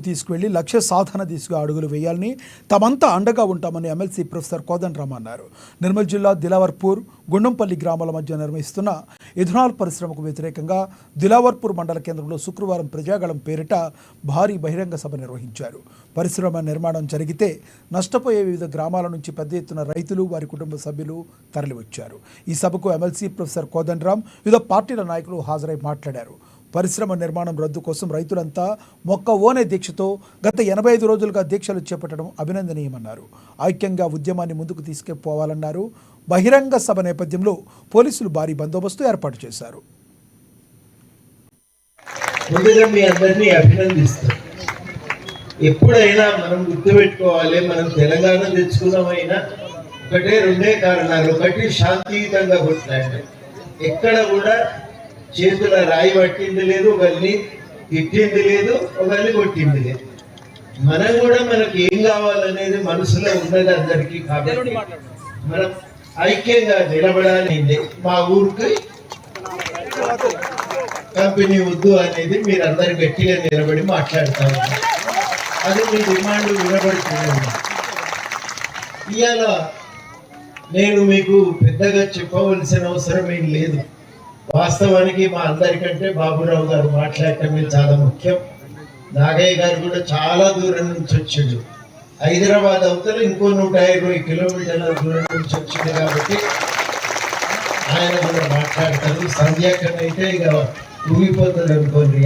తీసుకువెళ్లి లక్ష్య సాధన దిశగా అడుగులు వేయాలని తమంతా అండగా ఉంటామని ఎమ్మెల్సీ ప్రొఫెసర్ కోదండరామ్ అన్నారు. నిర్మల్ జిల్లా దిలావర్పూర్, గుండంపల్లి గ్రామాల మధ్య నిర్వహిస్తున్న ఇథనాల్ పరిశ్రమకు వ్యతిరేకంగా దిలావర్పూర్ మండల కేంద్రంలో శుక్రవారం ప్రజాగళం పేరిట భారీ బహిరంగ సభ నిర్వహించారు. పరిశ్రమ నిర్మాణం జరిగితే నష్టపోయే వివిధ గ్రామాల నుంచి పెద్ద ఎత్తున రైతులు, వారి కుటుంబ సభ్యులు తరలివచ్చారు. ఈ సభకు ఎమ్మెల్సీ ప్రొఫెసర్ కోదండరామ్ వివిధ పార్టీల నాయకులు హాజరై మాట్లాడారు. పరిశ్రమ నిర్మాణం రద్దు కోసం రైతులంతా మొక్క ఓనే దీక్షతో గత 85 రోజులుగా దీక్షలు చేపట్టడం అభినందనీయమన్నారు. ఐక్యంగా ఉద్యమాన్ని ముందుకు తీసుకుపోవాలన్నారు. బహిరంగ సభ నేపథ్యంలో పోలీసులు భారీ బందోబస్తు ఏర్పాటు చేశారు. ఎప్పుడైనా మనం గుర్తుపెట్టుకోవాలి, మనం తెలంగాణ తెచ్చుకున్నామైనా ఒకటే రెండే కారణాలు. ఒకటి, శాంతియుతంగా కొట్లాడి, ఎక్కడ కూడా చేతుల రాయి పట్టింది లేదు, ఒకరిని తిట్టింది లేదు, ఒకరిని కొట్టింది లేదు. మనం కూడా మనకి ఏం కావాలనేది మనసులో ఉన్నది అందరికీ. కాబట్టి మనం ఐక్యంగా నిలబడాలి. మా ఊరికి కంపెనీ వద్దు అనేది మీరు అందరు గట్టిగా నిలబడి మాట్లాడతారు. అది మీ డిమాండ్ వినబడుతుంది. ఇవాళ నేను మీకు పెద్దగా చెప్పవలసిన అవసరం ఏం లేదు. వాస్తవానికి మా అందరికంటే బాబురావు గారు మాట్లాడటమే చాలా ముఖ్యం. నాగయ్య గారు కూడా చాలా దూరం నుంచి వచ్చిండు. హైదరాబాద్ అవతల ఇంకో 120 కిలోమీటర్ల దూరం నుంచి వచ్చింది. కాబట్టి ఆయన కూడా మాట్లాడతారు. సంధ్యాకనైతే ఇక ఊగిపోతుంది అనుకోండి.